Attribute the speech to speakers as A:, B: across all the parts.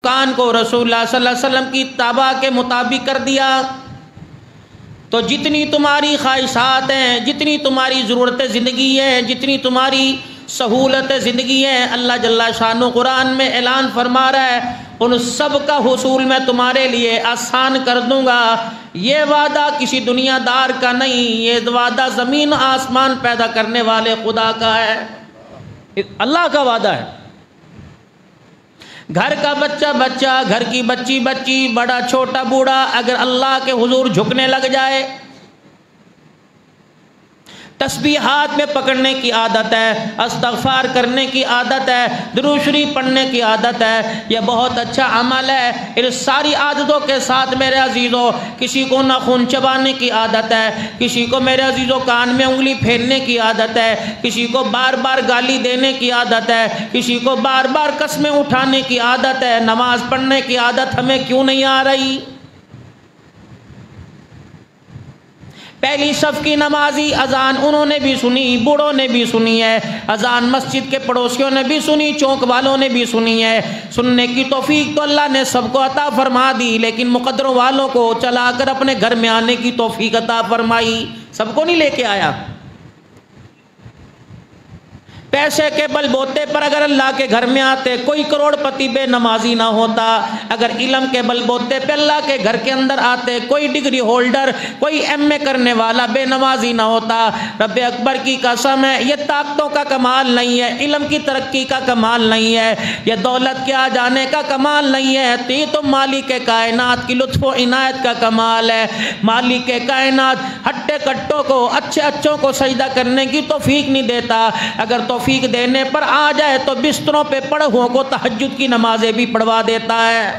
A: دکان کو رسول اللہ صلی اللہ علیہ وسلم کی اتباع کے مطابق کر دیا تو جتنی تمہاری خواہشات ہیں، جتنی تمہاری ضرورت زندگی ہے، جتنی تمہاری سہولت زندگی ہے، اللہ جل شانہ قرآن میں اعلان فرما رہا ہے ان سب کا حصول میں تمہارے لیے آسان کر دوں گا۔ یہ وعدہ کسی دنیا دار کا نہیں، یہ وعدہ زمین آسمان پیدا کرنے والے خدا کا ہے، اللہ کا وعدہ ہے۔ گھر کا بچہ، گھر کی بچی، بڑا چھوٹا بوڑھا اگر اللہ کے حضور جھکنے لگ جائے، تسبیحات میں پکڑنے کی عادت ہے، استغفار کرنے کی عادت ہے، درود شریف پڑھنے کی عادت ہے، یہ بہت اچھا عمل ہے۔ ان ساری عادتوں کے ساتھ میرے عزیزوں کسی کو ناخن چبانے کی عادت ہے، کسی کو میرے عزیزوں کان میں انگلی پھیرنے کی عادت ہے، کسی کو بار بار گالی دینے کی عادت ہے، کسی کو بار بار قسمیں اٹھانے کی عادت ہے۔ نماز پڑھنے کی عادت ہمیں کیوں نہیں آ رہی؟ پہلی صف کی نمازی اذان انہوں نے بھی سنی، بوڑھوں نے بھی سنی ہے، اذان مسجد کے پڑوسیوں نے بھی سنی، چوک والوں نے بھی سنی ہے۔ سننے کی توفیق تو اللہ نے سب کو عطا فرما دی، لیکن مقدروں والوں کو چلا کر اپنے گھر میں آنے کی توفیق عطا فرمائی، سب کو نہیں لے کے آیا۔ پیسے کے بل بوتے پر اگر اللہ کے گھر میں آتے کوئی کروڑ پتی بے نمازی نہ ہوتا، اگر علم کے بل بوتے پہ اللہ کے گھر کے اندر آتے کوئی ڈگری ہولڈر، کوئی ایم اے کرنے والا بے نمازی نہ ہوتا۔ رب اکبر کی قسم ہے، یہ طاقتوں کا کمال نہیں ہے، علم کی ترقی کا کمال نہیں ہے، یہ دولت کے آ جانے کا کمال نہیں ہے، یہ تو مالک کائنات کی لطف و عنایت کا کمال ہے۔ مالک کائنات ہٹے کٹوں کو، اچھے اچھوں کو سجدہ کرنے کی توفیق نہیں دیتا، اگر توفیق دینے پر آ جائے تو بستروں پہ پڑے ہوں کو تہجد کی نمازیں بھی پڑھوا دیتا ہے۔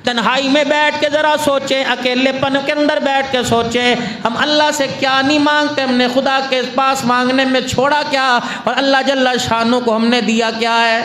A: تنہائی میں بیٹھ کے ذرا سوچیں، اکیلے پن کے اندر بیٹھ کے سوچیں، ہم اللہ سے کیا نہیں مانگتے، ہم نے خدا کے پاس مانگنے میں چھوڑا کیا، اور اللہ جل شانہ کو ہم نے دیا کیا ہے۔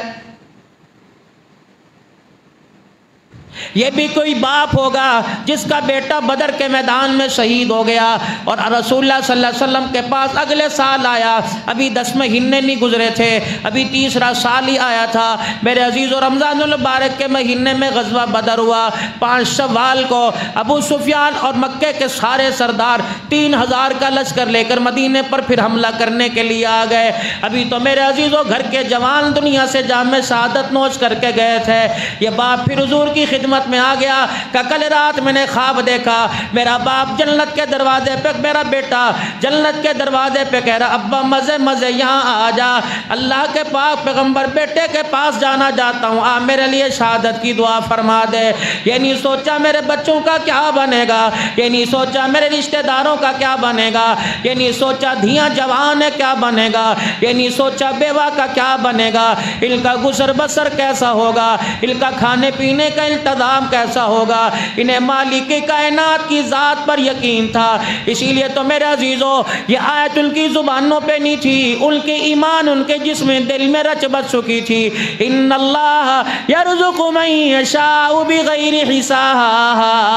A: یہ بھی کوئی باپ ہوگا جس کا بیٹا بدر کے میدان میں شہید ہو گیا اور رسول اللہ صلی اللہ علیہ وسلم کے پاس اگلے سال آیا، ابھی 10 مہینے نہیں گزرے تھے، ابھی تیسرا سال ہی آیا تھا۔ میرے عزیز و رمضان المبارک کے مہینے میں غزوہ بدر ہوا، 5 شوال کو ابو سفیان اور مکے کے سارے سردار 3000 کا لشکر لے کر مدینے پر پھر حملہ کرنے کے لیے آ گئے۔ ابھی تو میرے عزیزوں گھر کے جوان دنیا سے جام شہادت نوش کر کے گئے تھے، یہ باپ پھر حضور کی خدمت میں آ گیا کہ کل رات میں نے خواب دیکھا، میرا باپ جنت کے دروازے پہ، میرا بیٹا جنت کے دروازے پہ کہہ رہا ابا مزے مزے یہاں آ جا، اللہ کے پاک پیغمبر بیٹے کے پاس جانا جاتا ہوں، آ میرے لیے شہادت کی دعا فرما دے۔ یہ نہیں سوچا میرے بچوں کا کیا بنے گا، یہ نہیں سوچا میرے رشتہ داروں کا کیا بنے گا، یہ نہیں سوچا دھیاں جوان ہے کیا بنے گا، یہ نہیں سوچا بیوہ کا کیا بنے گا، ان کا گزر بسر کیسا ہوگا، ان کا کھانے پینے کا انتظام کیسا ہوگا۔ انہیں مالک کائنات کی ذات پر یقین تھا، اسی لیے تو میرے عزیزوں یہ آیت ان کی زبانوں پہ نہیں تھی، ان کے ایمان ان کے جسم دل میں رچ بس چکی تھی۔ ان اللہ یرزق من یشاء بغیر حساب،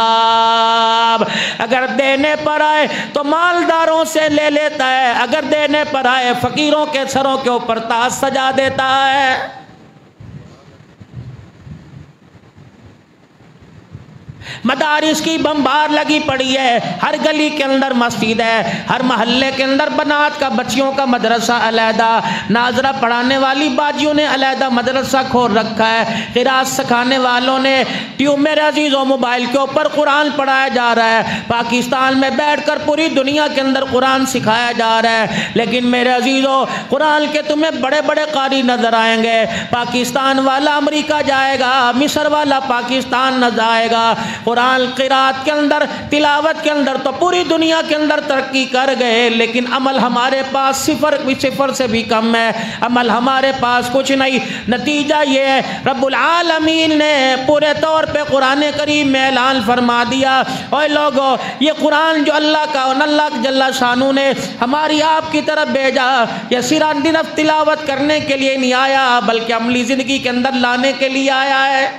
A: اگر دینے پر آئے تو مالداروں سے لے لیتا ہے، اگر دینے پر آئے فقیروں کے سروں کے اوپر تاج سجا دیتا ہے۔ مدارس کی بمبار لگی پڑی ہے، ہر گلی کے اندر مسجد ہے، ہر محلے کے اندر بنات کا بچیوں کا مدرسہ علیحدہ، ناظرہ پڑھانے والی باجیوں نے علیحدہ مدرسہ کھول رکھا ہے، قرات سکھانے والوں نے ٹیوب میرے عزیزوں موبائل کے اوپر قرآن پڑھایا جا رہا ہے، پاکستان میں بیٹھ کر پوری دنیا کے اندر قرآن سکھایا جا رہا ہے۔ لیکن میرے عزیزوں قرآن کے تمہیں بڑے بڑے قاری نظر آئیں گے، پاکستان والا امریکہ جائے گا، مصر والا پاکستان نہ جائے گا، قرآن قرات کے اندر تلاوت کے اندر تو پوری دنیا کے اندر ترقی کر گئے، لیکن عمل ہمارے پاس صفر سے بھی کم ہے، عمل ہمارے پاس کچھ نہیں۔ نتیجہ یہ ہے رب العالمین نے پورے طور پہ قرآن کریم میں اعلان فرما دیا، اوے لوگو یہ قرآن جو اللہ کا اللہ جل شانہ نے ہماری آپ کی طرف بھیجا، یہ صرف تلاوت کرنے کے لیے نہیں آیا بلکہ عملی زندگی کے اندر لانے کے لیے آیا ہے۔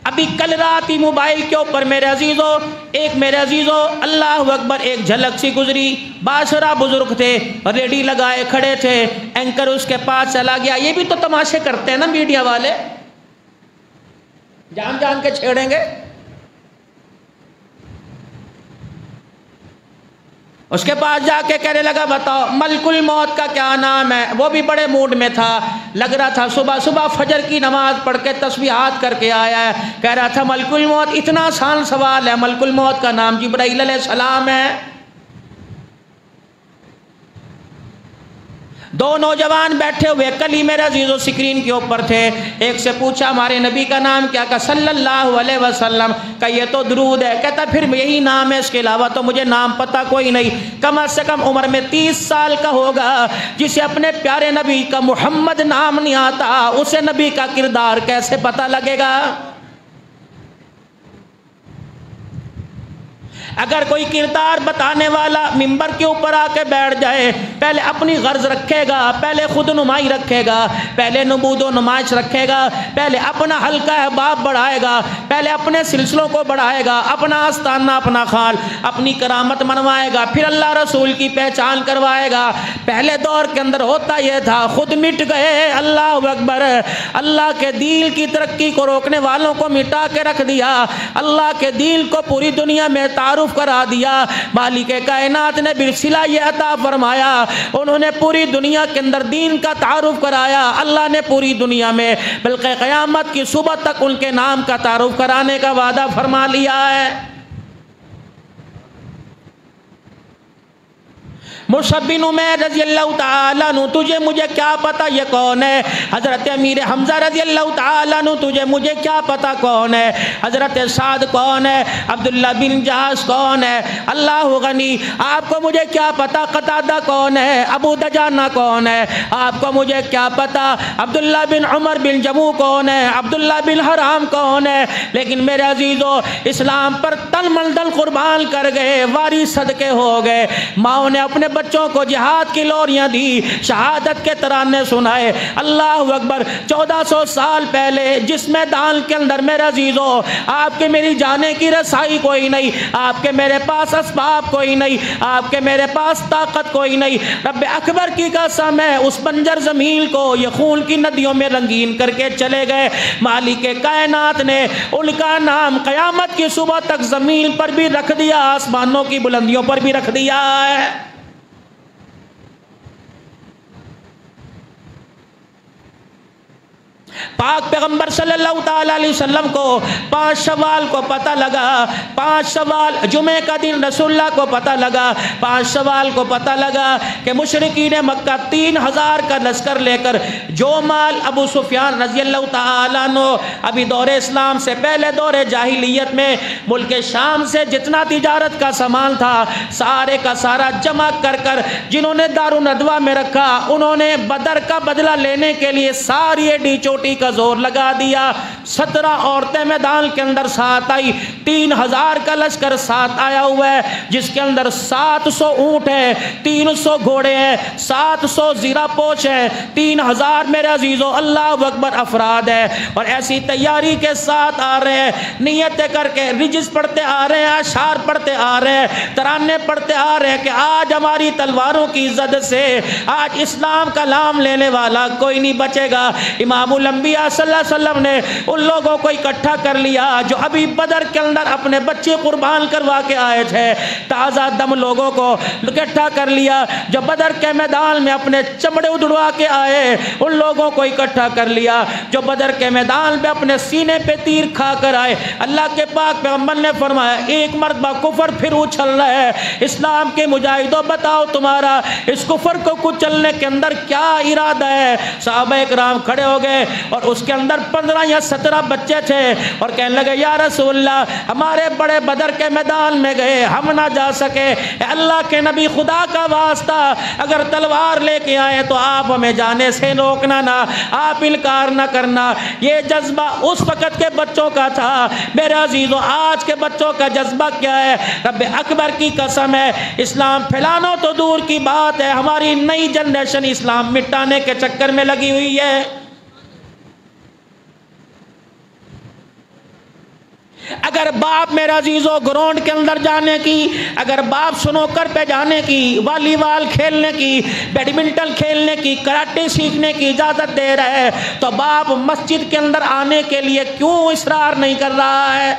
A: اب ابھی کل رات ہی موبائل کے اوپر میرے عزیزو اللہ اکبر ایک جھلک سی گزری. باشرہ بزرگ تھے, ریڈی لگائے کھڑے تھے, اینکر اس کے پاس چلا گیا. یہ بھی تو تماشے کرتے ہیں نا میڈیا والے, جان جان کے چھیڑیں گے. اس کے پاس جا کے کہنے لگا بتاؤ ملک الموت کا کیا نام ہے. وہ بھی بڑے موڈ میں تھا, لگ رہا تھا صبح فجر کی نماز پڑھ کے تسبیحات کر کے آیا ہے. کہہ رہا تھا ملک الموت اتنا آسان سوال ہے, ملک الموت کا نام جبرائیل علیہ السلام ہے. دو نوجوان بیٹھے ہوئے کل ہی میرے عزیزو سکرین کے اوپر تھے. ایک سے پوچھا ہمارے نبی کا نام کیا؟ کہا صلی اللہ علیہ وسلم. کہ یہ تو درود ہے. کہتا پھر یہی نام ہے, اس کے علاوہ تو مجھے نام پتہ کوئی نہیں. کم از کم عمر میں 30 سال کا ہوگا, جسے اپنے پیارے نبی کا محمد نام نہیں آتا, اسے نبی کا کردار کیسے پتہ لگے گا؟ اگر کوئی کردار بتانے والا ممبر کے اوپر آ کے بیٹھ جائے, پہلے اپنی غرض رکھے گا, پہلے خود نمائی رکھے گا, پہلے نبوت و نمائش رکھے گا, پہلے اپنا حلقہ احباب بڑھائے گا, پہلے اپنے سلسلوں کو بڑھائے گا, اپنا آستانہ اپنا خال اپنی کرامت منوائے گا, پھر اللہ رسول کی پہچان کروائے گا. پہلے دور کے اندر ہوتا یہ تھا, خود مٹ گئے, اللہ اکبر, اللہ کے دین کی ترقی کو روکنے والوں کو مٹا کے رکھ دیا, اللہ کے دین کو پوری دنیا میں تعارف کرا دیا. مالک کائنات نے برسلا یہ عطا فرمایا, انہوں نے پوری دنیا کے اندر دین کا تعارف کرایا. اللہ نے پوری دنیا میں بلکہ قیامت کی صبح تک ان کے نام کا تعارف کرانے کا وعدہ فرما لیا ہے. مصعب بن عمیر رضی اللہ تعالیٰ عنہ, تجھے مجھے کیا پتا یہ کون ہے؟ حضرت امیر حمزہ رضی اللہ تعالیٰ عنہ, تجھے مجھے کیا پتا کون ہے؟ حضرت سعد کون ہے؟ عبداللہ بن جہاز کون ہے؟ اللہ غنی, آپ کو مجھے کیا پتا قتادہ کون ہے؟ ابو دجانہ کون ہے؟ آپ کو مجھے کیا پتا عبداللہ بن عمر بن جموع کون ہے؟ عبداللہ بن حرام کون ہے؟ لیکن میرے عزیزو, اسلام پر تن من دل قربان کر گئے, واری صدقے ہو گئے. ماؤں نے اپنے بچوں کو جہاد کی لوریاں دی, شہادت کے ترانے سنائے. اللہ اکبر, 1400 سال پہلے جس میدان کے اندر میرے عزیزو آپ کے میری جانے کی رسائی کوئی نہیں, آپ کے میرے پاس اسباب کوئی نہیں, آپ کے میرے پاس طاقت کوئی نہیں, رب اکبر کی قسم ہے اس بنجر زمین کو یہ خون کی ندیوں میں رنگین کر کے چلے گئے. مالک کائنات نے ان کا نام قیامت کی صبح تک زمین پر بھی رکھ دیا, آسمانوں کی بلندیوں پر بھی رکھ دیا ہے. پاک پیغمبر صلی اللہ تعالی علیہ وسلم کو 5 شوال کو پتہ لگا, 5 شوال جمعے کا دن رسول اللہ کو پتہ لگا, 5 شوال کو پتہ لگا کہ مشرکین مکہ 3000 کا لشکر لے کر جو مال ابو سفیان رضی اللہ تعالیٰ عنہ ابھی دور اسلام سے پہلے دور جاہلیت میں ملک شام سے جتنا تجارت کا سامان تھا سارے کا سارا جمع کر کر جنہوں نے دارالندوہ میں رکھا, انہوں نے بدر کا بدلہ لینے کے لیے ساری ایڈی چوٹی کا زور لگا دیا. 17 عورتیں میدان کے اندر ساتھ آئی, 3000 کا لشکر ساتھ آیا ہوا ہے, جس کے اندر 700 اونٹ ہیں, 300 گھوڑے ہیں, 700 زیرہ پوش ہیں, 3000 میرے عزیزو اللہ اکبر افراد ہے. اور ایسی تیاری کے ساتھ آ رہے ہیں, نیتیں کر کے رجز پڑھتے آ رہے ہیں, اشعار پڑھتے آ رہے ہیں, ترانے پڑھتے آ رہے ہیں کہ آج ہماری تلواروں کی عزت سے آج اسلام کا نام لینے والا کوئی نہیں بچے گا. امام الانبیاء صلی اللہ علیہ وسلم نے ان لوگوں کو اکٹھا کر لیا جو ابھی بدر کے اندر اپنے بچے قربان کروا کے آئے تھے, تازہ دم لوگوں کو اکٹھا کر لیا جو بدر کے میدان میں اپنے چمڑے اڑوا کے آئے, ان لوگوں کو اکٹھا کر لیا جو بدر کے میدان میں اپنے سینے پہ تیر کھا کر آئے. اللہ کے پاک پیغمبر نے فرمایا ایک مرتبہ کفر پھر اچھل رہا ہے, اسلام کے مجاہدوں بتاؤ تمہارا اس کفر کو کچلنے کے اندر کیا ارادہ ہے؟ صحابہ کرام کھڑے ہو گئے اور اس کے اندر 15 یا 17 بچے تھے اور کہنے لگے یا رسول اللہ ہمارے بڑے بدر کے میدان میں گئے, ہم نہ جا سکے, اے اللہ کے نبی خدا کا واسطہ اگر تلوار لے کے آئے تو آپ ہمیں جانے سے روکنا نہ, آپ انکار نہ کرنا. یہ جذبہ اس وقت کے بچوں کا تھا. میرے عزیزوں آج کے بچوں کا جذبہ کیا ہے؟ رب اکبر کی قسم ہے اسلام پھیلانا تو دور کی بات ہے, ہماری نئی جنریشن اسلام مٹانے کے چکر میں لگی ہوئی ہے. اگر باپ میرے عزیزوں گراؤنڈ کے اندر جانے کی، اگر باپ سنوکر پہ جانے کی، والی بال کھیلنے کی، بیڈمنٹن کھیلنے کی، کراٹے سیکھنے کی اجازت دے رہا ہے، تو باپ مسجد کے اندر آنے کے لیے کیوں اصرار نہیں کر رہا ہے؟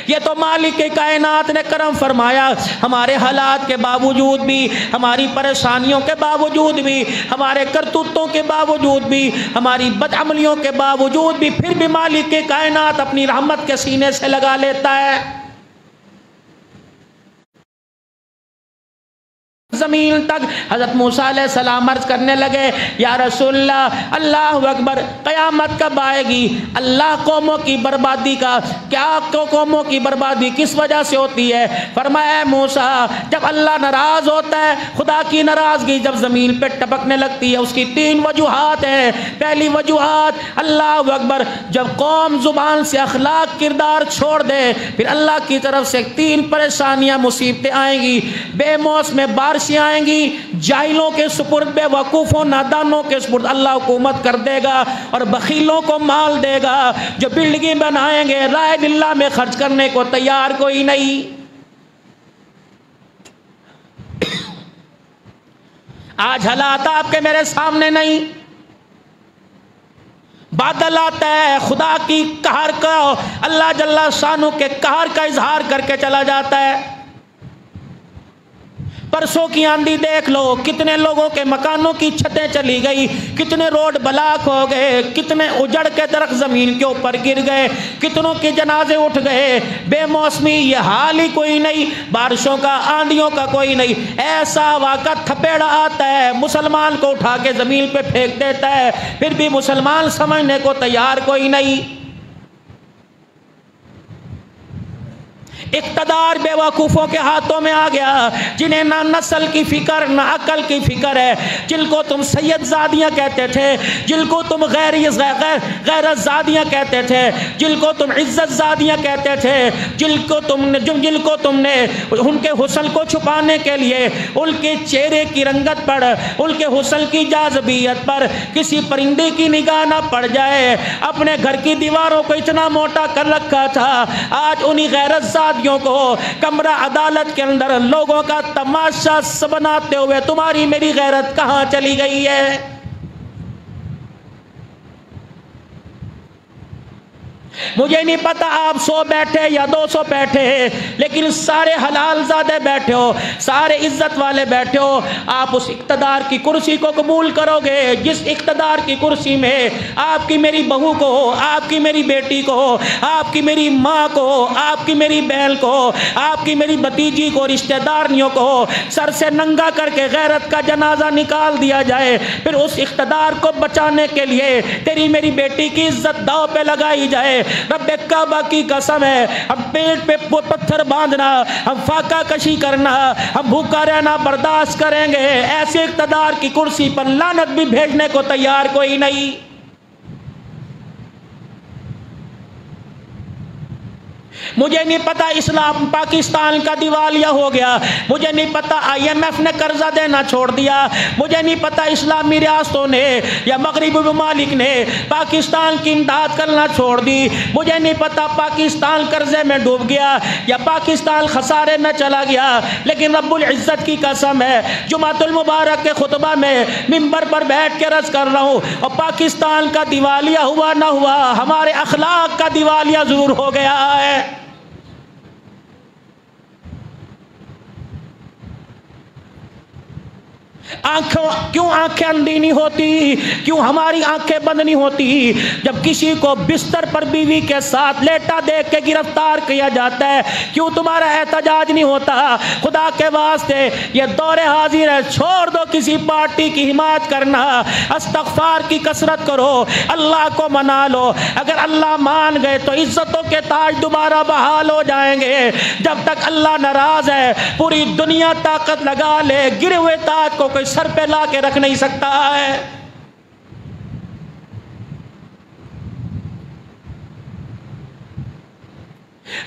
A: یہ تو مالک کائنات نے کرم فرمایا، ہمارے حالات کے باوجود بھی، ہماری پریشانیوں کے باوجود بھی، ہمارے کرتوتوں کے باوجود بھی، ہماری بدعملیوں کے باوجود بھی، پھر بھی مالک کائنات اپنی رحمت کے سینے سے لگا لیتا ہے۔ زمین تک حضرت موسیٰ علیہ السلام عرض کرنے لگے، یا رسول اللہ، اللہ اکبر، قیامت کب آئے گی؟ اللہ قوموں کی بربادی کا کیا، قوموں کی بربادی کس وجہ سے ہوتی ہے؟ فرمایا موسیٰ، جب اللہ ناراض ہوتا ہے، خدا کی ناراضگی جب زمین پہ ٹپکنے لگتی ہے، اس کی 3 وجوہات ہیں۔ پہلی وجوہات، اللہ اکبر، جب قوم زبان سے اخلاق کردار چھوڑ دے، پھر اللہ کی طرف سے 3 پریشانیاں مصیبتیں آئیں گی۔ بے موسم بارش آئیں گی، جاہلوں کے سپرد، بے وقوفوں نادانوں کے سپرد اللہ حکومت کر دے گا، اور بخیلوں کو مال دے گا۔ جو بلڈنگیں بنائیں گے، رائے اللہ میں خرچ کرنے کو تیار کوئی نہیں۔ آج حالات آپ کے میرے سامنے نہیں، بادل آتا ہے، خدا کی قہر کا، اللہ جل شانہ کے قہر کا اظہار کر کے چلا جاتا ہے۔ پرسوں کی آندھی دیکھ لو، کتنے لوگوں کے مکانوں کی چھتیں چلی گئی، کتنے روڈ بلاک ہو گئے، کتنے اجڑ کے درخت زمین کے اوپر گر گئے، کتنوں کے جنازے اٹھ گئے۔ بے موسمی یہ حال ہی کوئی نہیں، بارشوں کا، آندھیوں کا کوئی نہیں۔ ایسا واقعہ تھپیڑا آتا ہے، مسلمان کو اٹھا کے زمین پہ پھینک دیتا ہے، پھر بھی مسلمان سمجھنے کو تیار کوئی نہیں۔ اقتدار بے وقوفوں کے ہاتھوں میں آ گیا، جنہیں نہ نسل کی فکر نہ عقل کی فکر ہے، جن کو تم سید زادیاں کہتے تھے، جن کو تم غیرت زادیاں کہتے تھے، جن کو تم عزت زادیاں کہتے تھے، جن کو تم نے ان کے حسن کو چھپانے کے لیے ان کے چہرے کی رنگت پر، ان کے حسن کی جاذبیت پر کسی پرندے کی نگاہ نہ پڑ جائے، اپنے گھر کی دیواروں کو اتنا موٹا کر رکھا تھا، آج انہی غیرت زادیوں کو کمرہ عدالت کے اندر لوگوں کا تماشا بناتے ہوئے تمہاری میری غیرت کہاں چلی گئی ہے؟ مجھے نہیں پتا آپ 100 بیٹھے یا 200 بیٹھے ہیں، لیکن سارے حلال زادے بیٹھے ہو، سارے عزت والے بیٹھے ہو، آپ اس اقتدار کی کرسی کو قبول کرو گے جس اقتدار کی کرسی میں آپ کی میری بہو کو، آپ کی میری بیٹی کو، آپ کی میری ماں کو، آپ کی میری بہن کو، آپ کی میری بھتیجی کو، رشتہ داریوں کو سر سے ننگا کر کے غیرت کا جنازہ نکال دیا جائے، پھر اس اقتدار کو بچانے کے لیے تیری میری بیٹی کی عزت داؤ پہ لگائی جائے۔ رب کعبہ کی قسم ہے، ہم پیٹ پہ پتھر باندھنا، ہم فاقہ کشی کرنا، ہم بھوکا رہنا برداشت کریں گے، ایسے اقتدار کی کرسی پر لعنت بھی بھیجنے کو تیار کوئی نہیں۔ مجھے نہیں پتا اسلام پاکستان کا دیوالیہ ہو گیا، مجھے نہیں پتا IMF نے قرضہ دینا چھوڑ دیا، مجھے نہیں پتا اسلامی ریاستوں نے یا مغربی ممالک نے پاکستان کی امداد کرنا چھوڑ دی، مجھے نہیں پتا پاکستان قرضے میں ڈوب گیا یا پاکستان خسارے میں چلا گیا، لیکن رب العزت کی قسم ہے، جمعۃ المبارک کے خطبہ میں منبر پر بیٹھ کے عرض کر رہا ہوں، اور پاکستان کا دیوالیہ ہوا نہ ہوا، ہمارے اخلاق کا دیوالیہ ضرور ہو گیا ہے۔ کیوں آنکھیں اندھی نہیں ہوتی؟ کیوں ہماری آنکھیں بند نہیں ہوتی جب کسی کو بستر پر بیوی کے ساتھ لیٹا دیکھ کے گرفتار کیا جاتا ہے؟ کیوں تمہارا احتجاج نہیں ہوتا؟ خدا کے واسطے یہ دور حاضر ہے، چھوڑ دو کسی پارٹی کی حمایت کرنا، استغفار کی کثرت کرو، اللہ کو منا لو، اگر اللہ مان گئے تو عزتوں کے تاج دوبارہ بحال ہو جائیں گے۔ جب تک اللہ ناراض ہے پوری دنیا طاقت لگا لے، گرے ہوئے تاج کو کوئی سر پہ لا کے رکھ نہیں سکتا ہے۔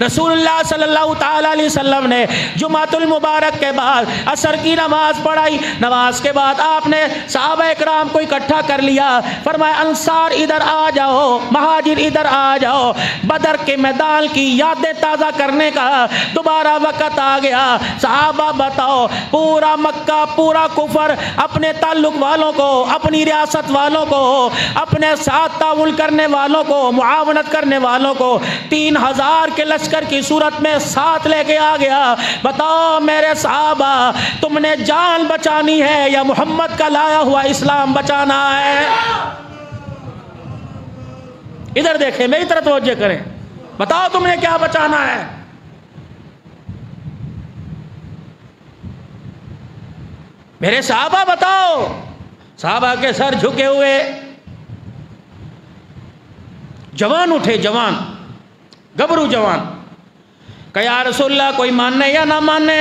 A: رسول اللہ صلی اللہ تعالی علیہ وسلم نے جمعۃ المبارک کے بعد عصر کی نماز پڑھائی. نماز کے بعد آپ نے صحابہ اکرام کو اکٹھا کر لیا. فرمایا انصار ادھر آ جاؤ, مہاجر ادھر آ جاؤ, بدر کے میدان کی یادیں تازہ کرنے کا دوبارہ وقت آ گیا. صحابہ بتاؤ, پورا مکہ, پورا کفر اپنے تعلق والوں کو, اپنی ریاست والوں کو, اپنے ساتھ تعاون کرنے والوں کو, معاونت کرنے والوں کو 3000 کے لشکر کی صورت میں ساتھ لے کے آ گیا. بتاؤ میرے صحابہ, تم نے جان بچانی ہے یا محمد کا لایا ہوا اسلام بچانا ہے؟ ادھر دیکھیں, میری طرف توجہ کریں. بتاؤ تم نے کیا بچانا ہے؟ میرے صحابہ بتاؤ. صحابہ کے سر جھکے ہوئے, جوان اٹھے, جوان گبرو جوان, کہ یا رسول اللہ کوئی ماننے یا نہ ماننے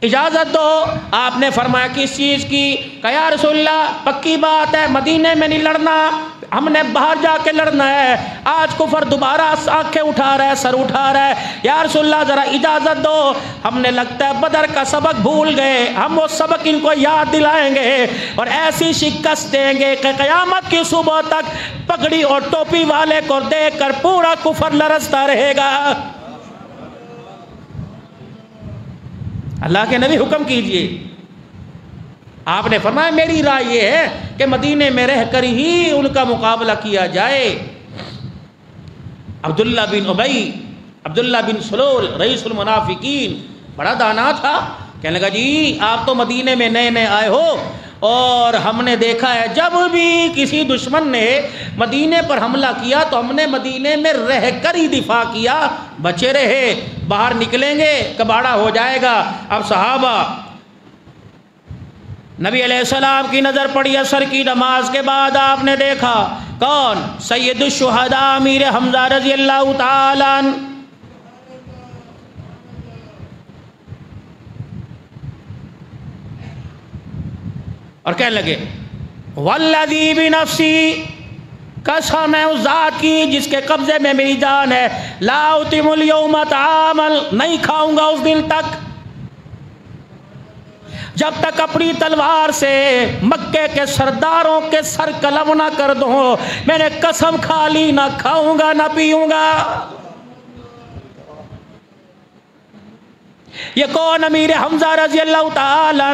A: اجازت دو. آپ نے فرمایا کس چیز کی؟ کہ یا رسول اللہ پکی بات ہے, مدینے میں نہیں لڑنا, ہم نے باہر جا کے لڑنا ہے. آج کفر دوبارہ آنکھیں اٹھا رہا ہے, سر اٹھا رہا ہے. یا رسول اللہ ذرا اجازت دو, ہم نے لگتا ہے بدر کا سبق بھول گئے, ہم وہ سبق ان کو یاد دلائیں گے اور ایسی شکست دیں گے کہ قیامت کی صبح تک پگڑی اور ٹوپی والے کو دیکھ کر پورا کفر لرزتا رہے گا. اللہ کے نبی حکم کیجئے. آپ نے فرمایا میری رائے یہ ہے کہ مدینے میں رہ کر ہی ان کا مقابلہ کیا جائے. عبداللہ بن ابی, عبداللہ بن سلول رئیس المنافقین, بڑا دانا تھا. کہنے لگا جی آپ تو مدینے میں نئے نئے آئے ہو اور ہم نے دیکھا ہے جب بھی کسی دشمن نے مدینے پر حملہ کیا تو ہم نے مدینے میں رہ کر ہی دفاع کیا, بچے رہے, باہر نکلیں گے کباڑا ہو جائے گا. اب صحابہ, نبی علیہ السلام کی نظر پڑی عصر کی نماز کے بعد, آپ نے دیکھا کون؟ سید الشہداء امیر حمزہ رضی اللہ تعالی عنہ. اور کہنے لگے والذی بنفسی, قسم ہے اس ذات کی جس کے قبضے میں میری جان ہے, لا اطعم اليوم طعاما, نہیں کھاؤں گا اس دن تک جب تک اپنی تلوار سے مکے کے سرداروں کے سر قلم نہ کر دوں. میں نے قسم کھا لی, نہ کھاؤں گا نہ پیوں گا. یہ کون؟ امیر حمزہ رضی اللہ تعالی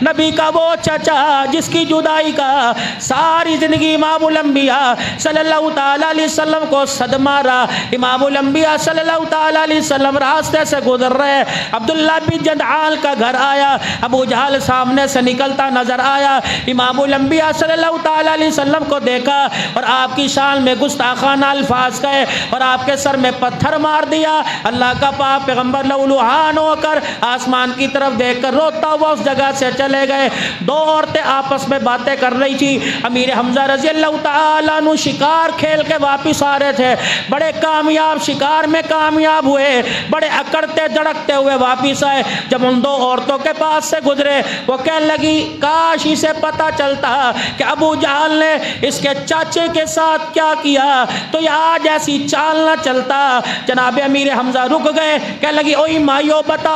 A: نبی کا وہ چچا جس کی جدائی کا ساری زندگی امام الانبیاء صلی اللہ تعالی علیہ وسلم کو صدمہ رہا. امام الانبیاء صلی اللہ تعالی علیہ وسلم راستے سے گزر رہے, عبداللہ بن جدعان کا گھر آیا, ابو جہل سامنے سے نکلتا نظر آیا. امام الانبیاء صلی اللہ تعالی علیہ وسلم کو دیکھا اور آپ کی شان میں گستاخانہ الفاظ کہے اور آپ کے سر میں پتھر مار دیا. اللہ کا پاک پیغمبر لہولہان ہو کر آسمان کی طرف دیکھ کر روتا ہوا اس جگہ سے چلے گئے. دو عورتیں آپس میں باتیں کر رہی تھی. امیر حمزہ رضی اللہ تعالیٰ عنہ شکار کھیل کے واپس آ رہے تھے, بڑے کامیاب شکار میں کامیاب ہوئے, بڑے اکڑتے دڑکتے ہوئے واپس آئے. جب ان دو عورتوں کے پاس سے گزرے وہ کہنے لگی کاش اسے پتہ چلتا کہ ابو جہل نے اس کے چاچے کے ساتھ کیا کیا تو یہ آج ایسی چال نہ چلتا. جناب امیر حمزہ رک گئے, کہنے لگی اوئی مائیو بتاؤ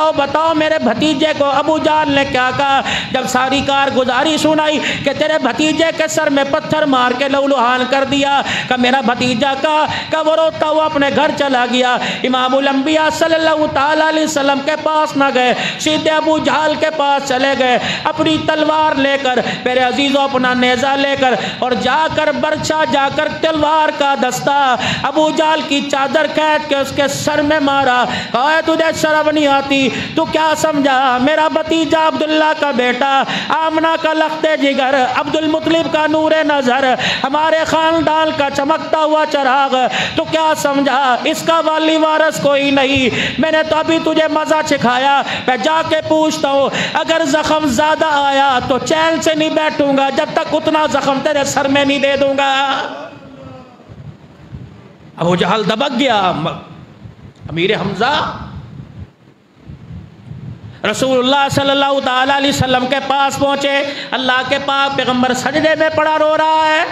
A: میرے بھتیجے کو ابو جہل نے کیا کہا. جب ساری کارگزاری سنائی کہ تیرے بھتیجے کے سر میں پتھر مار کے لہولہان کر دیا, کہ میرا بھتیجا کا, کہ وہ روتا ہوا اپنے گھر چلا گیا. امام الانبیاء صلی اللہ تعالی علیہ وسلم کے پاس نہ گئے, سیدھے ابو جہل کے پاس چلے گئے, اپنی تلوار لے کر, میرے عزیزوں اپنا نیزہ لے کر, اور جا کر برچھا جا کر تلوار کا دستہ ابو جہل کی چادر کھینچ کے اس کے سر میں مارا. کہا تجھے شرم نہیں آتی, تو کیا سمجھا میرا بھتیجا عبداللہ کا بیٹا, آمنہ کا لخت جگر, عبد المطلب کا نور نظر, ہمارے خاندان کا چمکتا ہوا چراغ, تو کیا سمجھا اس کا والی وارث کوئی نہیں. میں نے تو ابھی تجھے مزہ چکھایا, میں جا کے پوچھتا ہوں اگر زخم زیادہ آیا تو چین سے نہیں بیٹھوں گا جب تک اتنا زخم تیرے سر میں نہیں دے دوں گا. ابو جہل دبک گیا. امیر حمزہ رسول اللہ صلی اللہ تعالی علیہ وسلم کے پاس پہنچے, اللہ کے پاک پیغمبر سجدے میں پڑا رو رہا ہے.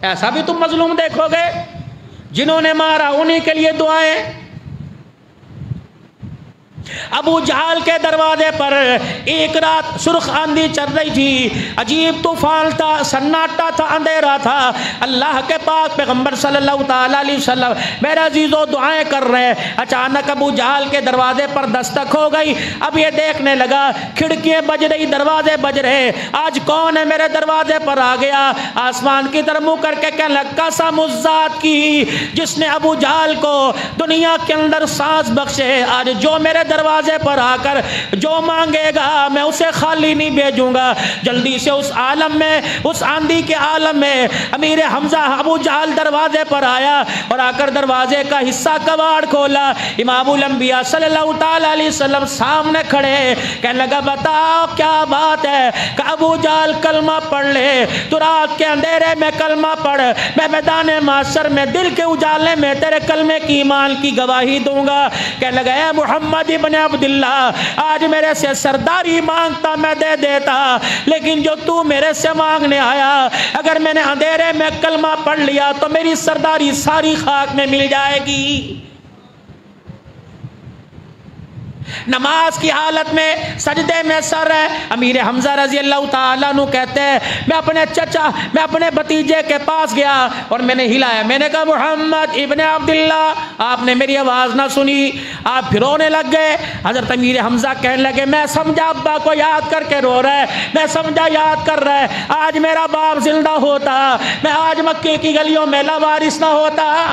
A: ایسا بھی تم مظلوم دیکھو گے, جنہوں نے مارا انہی کے لیے دعائیں, ابو جہل کے دروازے پر ایک رات سرخ آندھی چل رہی تھی، عجیب طوفان تھا، سناٹا تھا، اندھیرا تھا۔ اللہ کے پاک پیغمبر صلی اللہ تعالی علیہ وسلم میرے عزیزو دعائیں کر رہے، اچانک ابو جہل کے دروازے پر دستک ہو گئی۔ اب یہ دیکھنے لگا کھڑکیاں بج رہی، دروازے بج رہے، آج کون ہے میرے دروازے پر آ گیا؟ آسمان کی طرف منہ کر کے کہنے لگا قسم اس ذات کی جس نے ابو جہل کو دنیا کے اندر سانس بخشے، آج جو میرے دروازے پر آ کر جو مانگے گا میں اسے خالی نہیں بھیجوں گا۔ جلدی سے اس عالم میں، اس آندھی کے عالم میں امیر حمزہ ابو جہل دروازے پر آیا اور آ کر دروازے کا حصہ کباڑ کھولا۔ امام الانبیاء صلی اللہ تعالی علیہ وسلم سامنے کھڑے، کہنے لگا بتاؤ کیا بات ہے؟ کہ ابو جہل کلمہ پڑھ لے، تو رات کے اندھیرے میں کلمہ پڑھ، میں میدان محشر میں دل کے اجالے میں تیرے کلمے کی ایمان کی گواہی دوں گا۔ کہنے لگا اے محمد ابن عبداللہ، آج میرے سے سرداری مانگتا میں دے دیتا، لیکن جو تو میرے سے مانگنے آیا، اگر میں نے اندھیرے میں کلمہ پڑھ لیا تو میری سرداری ساری خاک میں مل جائے گی۔ نماز کی حالت میں سجدے میں سر ہے، امیر حمزہ رضی اللہ تعالیٰ عنہ کہتے ہیں میں اپنے چچا، میں اپنے بھتیجے کے پاس گیا اور میں نے ہلایا، میں نے کہا محمد ابن عبداللہ، آپ نے میری آواز نہ سنی، آپ پھر رونے لگ گئے۔ حضرت امیر حمزہ کہنے لگے میں سمجھا ابا کو یاد کر کے رو رہا ہے، میں سمجھا یاد کر رہا ہے، آج میرا باپ زندہ ہوتا، میں آج مکے کی گلیوں میں لاوارث نہ ہوتا۔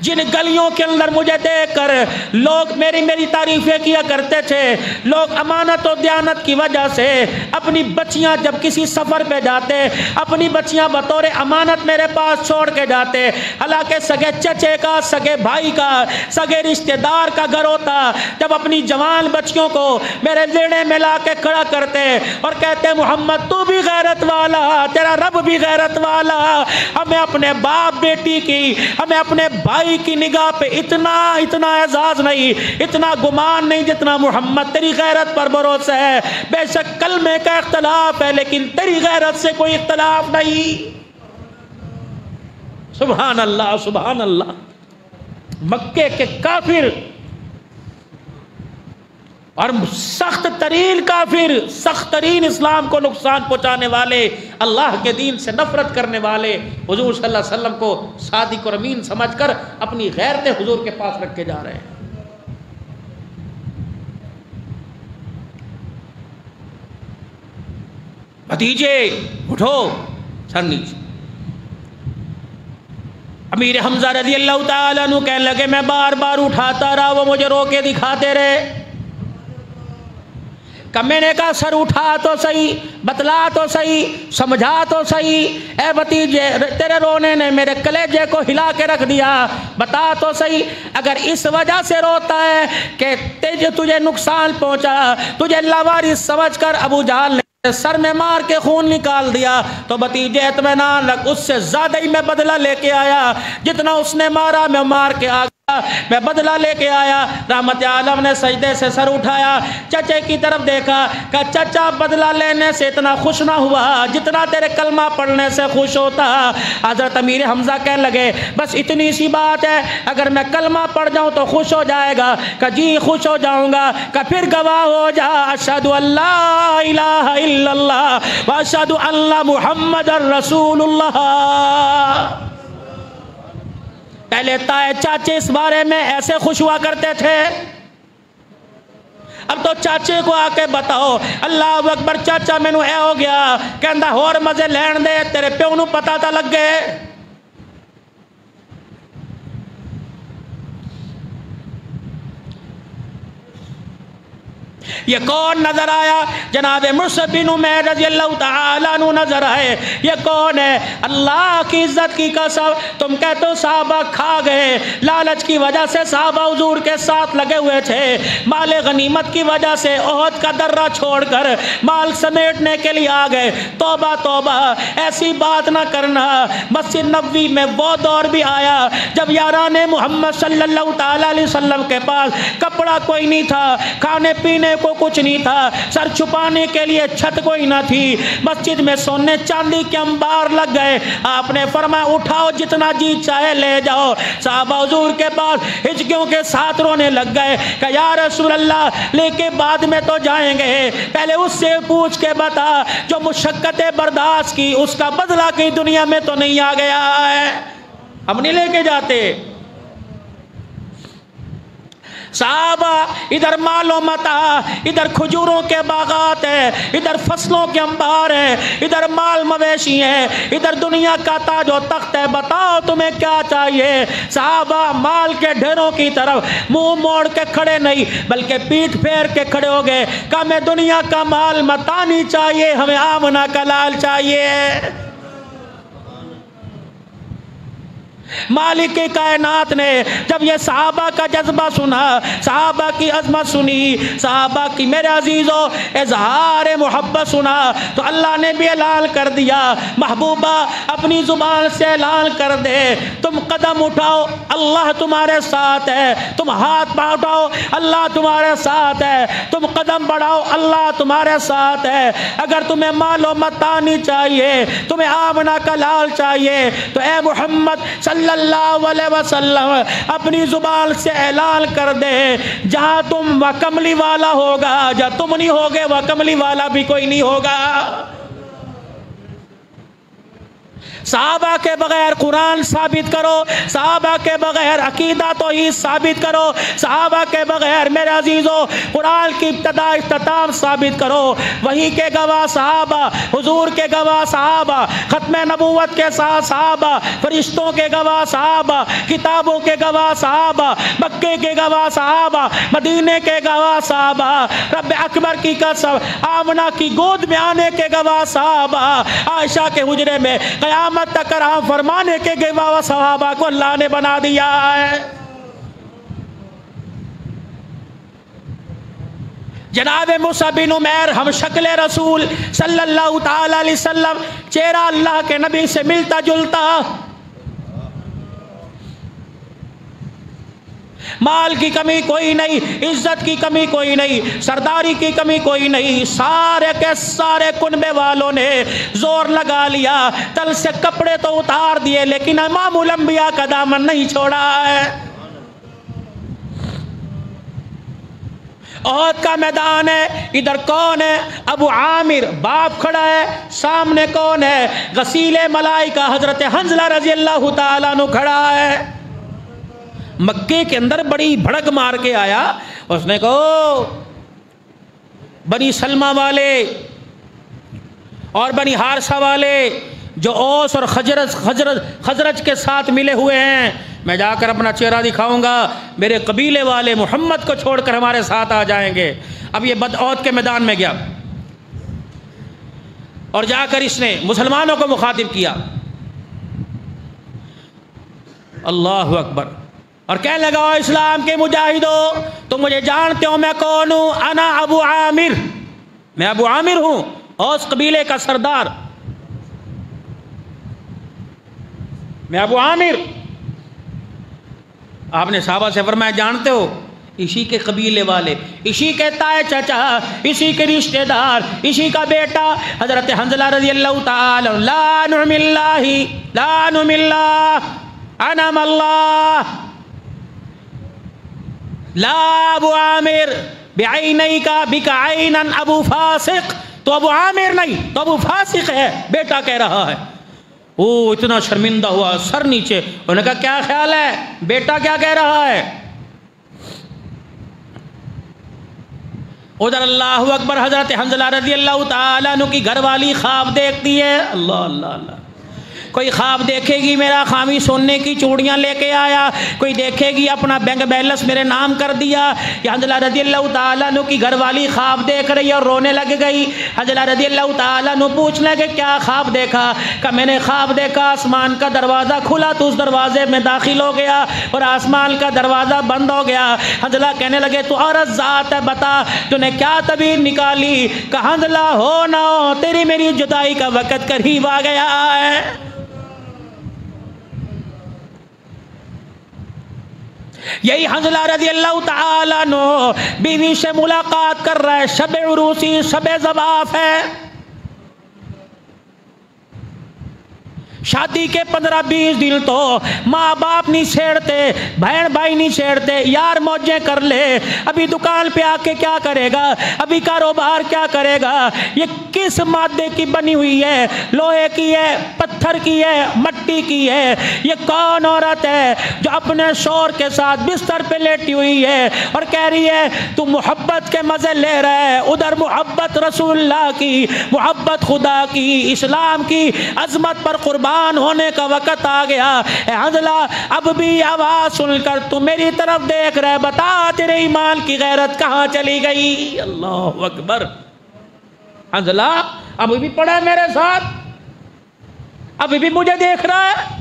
A: جن گلیوں کے اندر مجھے دیکھ کر لوگ میری تعریفیں کیا کرتے تھے، لوگ امانت و دیانت کی وجہ سے اپنی بچیاں جب کسی سفر پہ جاتے، اپنی بچیاں بطور امانت میرے پاس چھوڑ کے جاتے، حالانکہ سگے چچے کا، سگے بھائی کا، سگے رشتہ دار کا گھر ہوتا، جب اپنی جوان بچیوں کو میرے لیڑے میں لا کے کھڑا کرتے اور کہتے محمد تو بھی غیرت والا، تیرا رب بھی غیرت والا، ہمیں اپنے باپ بیٹی کی، ہمیں اپنے بھائی کی نگاہ پہ اتنا اعزاز نہیں، اتنا گمان نہیں جتنا محمد تیری غیرت پر بھروسہ ہے۔ بے شک کلمے کا اختلاف ہے لیکن تیری غیرت سے کوئی اختلاف نہیں۔ سبحان اللہ سبحان اللہ۔ مکے کے کافر اور سخت ترین کافر، سخت ترین اسلام کو نقصان پہنچانے والے، اللہ کے دین سے نفرت کرنے والے حضور صلی اللہ علیہ وسلم کو صادق اور امین سمجھ کر اپنی غیرتیں حضور کے پاس رکھ کے جا رہے ہیں۔ بھتیجے اٹھو، سر نیچے۔ امیر حمزہ رضی اللہ تعالیٰ عنہ کہنے لگے میں بار بار اٹھاتا رہا، وہ مجھے رو کے دکھاتے رہے۔ کہ میں نے کہا سر اٹھا تو صحیح، بتلا تو صحیح، سمجھا تو صحیح، اے بھتیجے تیرے رونے نے میرے کلیجے کو ہلا کے رکھ دیا، بتا تو صحیح اگر اس وجہ سے روتا ہے کہ تجھے نقصان پہنچا، تجھے لاوارث سمجھ کر ابو جہل نے سر میں مار کے خون نکال دیا، تو بھتیجے اطمینان رکھ اس سے زیادہ ہی میں بدلہ لے کے آیا، جتنا اس نے مارا میں مار کے آ میں بدلہ لے کے آیا۔ رحمت عالم نے سجدے سے سر اٹھایا، چچے کی طرف دیکھا کہ چچا بدلہ لینے سے اتنا خوش نہ ہوا جتنا تیرے کلمہ پڑھنے سے خوش ہوتا۔ حضرت امیر حمزہ کہنے لگے بس اتنی سی بات ہے، اگر میں کلمہ پڑھ جاؤں تو خوش ہو جائے گا؟ کہ جی خوش ہو جاؤں گا۔ کہ پھر گواہ ہو جا اشہد ان لا الہ الا اللہ واشہد ان محمد رسول اللہ۔ پہلے تائے چاچے اس بارے میں ایسے خوش ہوا کرتے تھے، اب تو چاچے کو آ کے بتاؤ اللہ اکبر چاچا میں نو اے ہو گیا، کہندہ ہور مزے لین دے، تیرے پیو نو پتا تھا لگ گئے۔ یہ کون نظر آیا؟ جناب مصعب بن عمیر رضی اللہ تعالیٰ عنہ نظر آئے۔ یہ کون ہے؟ اللہ کی عزت کی قسم، تم کہتے ہو صحابہ کھا گئے، لالچ کی وجہ سے صحابہ حضور کے ساتھ لگے ہوئے تھے، مال غنیمت کی وجہ سے احد کا درہ چھوڑ کر مال سمیٹنے کے لیے آ گئے۔ توبہ توبہ، ایسی بات نہ کرنا۔ مسجد نبوی میں وہ دور بھی آیا جب یاران محمد صلی اللہ تعالیٰ علیہ وسلم کے پاس کپڑا کوئی نہیں تھا، کھانے پینے کو کچھ نہیں تھا، سر چھپانے کے لیے چھت کوئی نہ تھی، مسجد میں سونے چاندی کے انبار لگ گئے۔ آپ نے فرمایا اٹھاؤ جتنا جی چاہے لے جاؤ۔ صحابہ حضور کے پاس ہچکیوں کے ساتھ رونے لگ گئے کہ یا رسول اللہ لے کے بعد میں تو جائیں گے، پہلے اس سے پوچھ کے بتا جو مشقتیں برداشت کی اس کا بدلہ کی دنیا میں تو نہیں آ گیا ہے، ہم نہیں لے کے جاتے۔ صحابہ ادھر مال و متاع، ادھر کھجوروں کے باغات ہیں، ادھر فصلوں کے انبار ہیں، ادھر مال مویشی ہیں، ادھر دنیا کا تاج و تخت ہے، بتاؤ تمہیں کیا چاہیے؟ صحابہ مال کے ڈھیروں کی طرف منہ موڑ کے کھڑے نہیں بلکہ پیٹھ پھیر کے کھڑے ہو گئے کہ ہمیں دنیا کا مال متاع نہیں چاہیے، ہمیں آمنہ کا لال چاہیے۔ مالک کائنات نے جب یہ صحابہ کا جذبہ سنا، صحابہ کی عظمت سنی، صحابہ کی میرے عزیزوں اظہار محبت سنا، تو اللہ نے بھی اعلان کر دیا، محبوبہ اپنی زبان سے اعلان کر دے، تم قدم اٹھاؤ اللہ تمہارے ساتھ ہے، تم ہاتھ اٹھاؤ اللہ تمہارے ساتھ ہے، تم قدم بڑھاؤ اللہ تمہارے ساتھ ہے۔ اگر تمہیں مال و متاع نہیں چاہیے، تمہیں آمنہ کا لال چاہیے، تو اے محمد صلی اللہ علیہ وسلم اپنی زبان سے اعلان کر دے، جہاں تم وہ کملی والا ہوگا، جہاں تم نہیں ہوگے وہ کملی والا بھی کوئی نہیں ہوگا۔ صحابہ کے بغیر قرآن ثابت کرو، صحابہ کے بغیر عقیدہ توحید ثابت کرو، صحابہ کے بغیر میرے عزیزو قرآن کی ابتدا اختتام ثابت کرو۔ وحی کے گواہ صحابہ، حضور کے گواہ صحابہ، ختم نبوت کے ساتھ صحابہ، فرشتوں کے گواہ صحابہ، کتابوں کے گواہ صحابہ، مکے کے گواہ صحابہ، مدینے کے گواہ صحابہ، رب اکبر کی قسم آمنہ کی گود میں آنے کے گواہ صحابہ، عائشہ کے حجرے میں قیامت تک کرام فرمانے کے گواہ صحابہ کو اللہ نے بنا دیا ہے۔ جناب مصعب بن عمیر ہم شکل رسول صلی اللہ تعالی علیہ وسلم، چہرہ اللہ کے نبی سے ملتا جلتا، مال کی کمی کوئی نہیں، عزت کی کمی کوئی نہیں، سرداری کی کمی کوئی نہیں، سارے کے سارے کنبے والوں نے زور لگا لیا، تل سے کپڑے تو اتار دیے لیکن امام الانبیاء کا دامن نہیں چھوڑا ہے۔ احد کا میدان ہے، ادھر کون ہے؟ ابو عامر باپ کھڑا ہے، سامنے کون ہے؟ غسیل ملائکہ حضرت حنظلہ رضی اللہ تعالیٰ عنہ کھڑا ہے۔ مکے کے اندر بڑی بھڑک مار کے آیا، اس نے کہو بنی سلمہ والے اور بنی حارثہ والے جو اوس اور خزرج کے ساتھ ملے ہوئے ہیں، میں جا کر اپنا چہرہ دکھاؤں گا، میرے قبیلے والے محمد کو چھوڑ کر ہمارے ساتھ آ جائیں گے۔ اب یہ احد کے میدان میں گیا اور جا کر اس نے مسلمانوں کو مخاطب کیا، اللہ اکبر، اور کہنے لگا اسلام کے مجاہدوں تم مجھے جانتے ہو میں کون ہوں؟ انا ابو عامر، میں ابو عامر ہوں، اوس قبیلے کا سردار، میں ابو عامر۔ آپ نے صحابہ سے فرمایا جانتے ہو؟ اسی کے قبیلے والے، اسی کے تائے چچا، اسی کے رشتہ دار، اسی کا بیٹا حضرت حنظلہ رضی اللہ تعالی لا نعم اللہ لا نعم اللہ انعم اللہ لا ابو عامر بعینی کا بکا عینن ابو فاسق، تو ابو عامر نہیں تو ابو فاسق ہے، بیٹا کہہ رہا ہے۔ وہ اتنا شرمندہ ہوا، سر نیچے، انہوں نے کہا کیا خیال ہے بیٹا کیا کہہ رہا ہے؟ ادھر اللہ اکبر، حضرت حنظلہ رضی اللہ تعالیٰ عنہ کی گھر والی خواب دیکھتی ہے، اللہ اللہ اللہ، کوئی خواب دیکھے گی میرا خامی سونے کی چوڑیاں لے کے آیا، کوئی دیکھے گی اپنا بینک بیلنس میرے نام کر دیا۔ یہ حنظلہ رضی اللہ تعالیٰ عنہ کی گھر والی خواب دیکھ رہی اور رونے لگ گئی۔ حنظلہ رضی اللہ تعالیٰ عنہ پوچھنے کہ کیا خواب دیکھا؟ کہ میں نے خواب دیکھا آسمان کا دروازہ کھلا تو اس دروازے میں داخل ہو گیا اور آسمان کا دروازہ بند ہو گیا۔ حنظلہ کہنے لگے تو عورت ذات ہے، بتا تو نے کیا تعبیر نکالی؟ کہ حنظلہ ہو نہ ہو تیری میری جدائی کا وقت قریب آ گیا ہے۔ یہی حنظلہ رضی اللہ تعالیٰ عنہ بیوی سے ملاقات کر رہا ہے، شب عروسی، شب زواف ہے، شادی کے 15-20 دن تو ماں باپ نہیں چھیڑتے، بہن بھائی نہیں چھیڑتے، یار موجیں کر لے، ابھی دکان پہ آ کے کیا کرے گا، ابھی کاروبار کیا کرے گا، یہ کس مادے کی بنی ہوئی ہے، لوہے کی ہے، پتھر کی ہے، مٹی کی ہے، یہ کون عورت ہے جو اپنے شوہر کے ساتھ بستر پہ لیٹی ہوئی ہے اور کہہ رہی ہے تو محبت کے مزے لے رہا ہے، ادھر محبت رسول اللہ کی، محبت خدا کی، اسلام کی عظمت پر قربان ہونے کا وقت آ گیا۔ اے حنظلہ اب بھی آواز سن کر تو میری طرف دیکھ رہے، بتا تیرے ایمان کی غیرت کہاں چلی گئی؟ اللہ اکبر۔ حنظلہ ابھی بھی پڑا ہے میرے ساتھ، ابھی بھی مجھے دیکھ رہا ہے،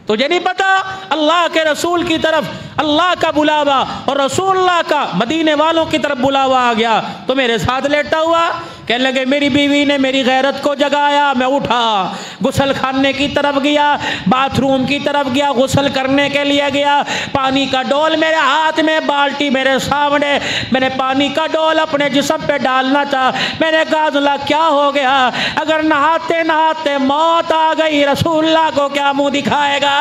A: تجھے نہیں پتا اللہ کے رسول کی طرف اللہ کا بلاوا اور رسول اللہ کا مدینے والوں کی طرف بلاوا آ گیا تو میرے ساتھ لیٹا ہوا، کہنے لگے میری بیوی نے میری غیرت کو جگایا، میں اٹھا، غسل خانے کی طرف گیا، باتھ روم کی طرف گیا، غسل کرنے کے لیے گیا، پانی کا ڈول میرے ہاتھ میں، بالٹی میرے سامنے، میں نے پانی کا ڈول اپنے جسم پہ ڈالنا تھا، میں نے کہا حنظلہ کیا ہو گیا؟ اگر نہاتے نہاتے موت آ گئی رسول اللہ کو کیا منہ دکھائے گا؟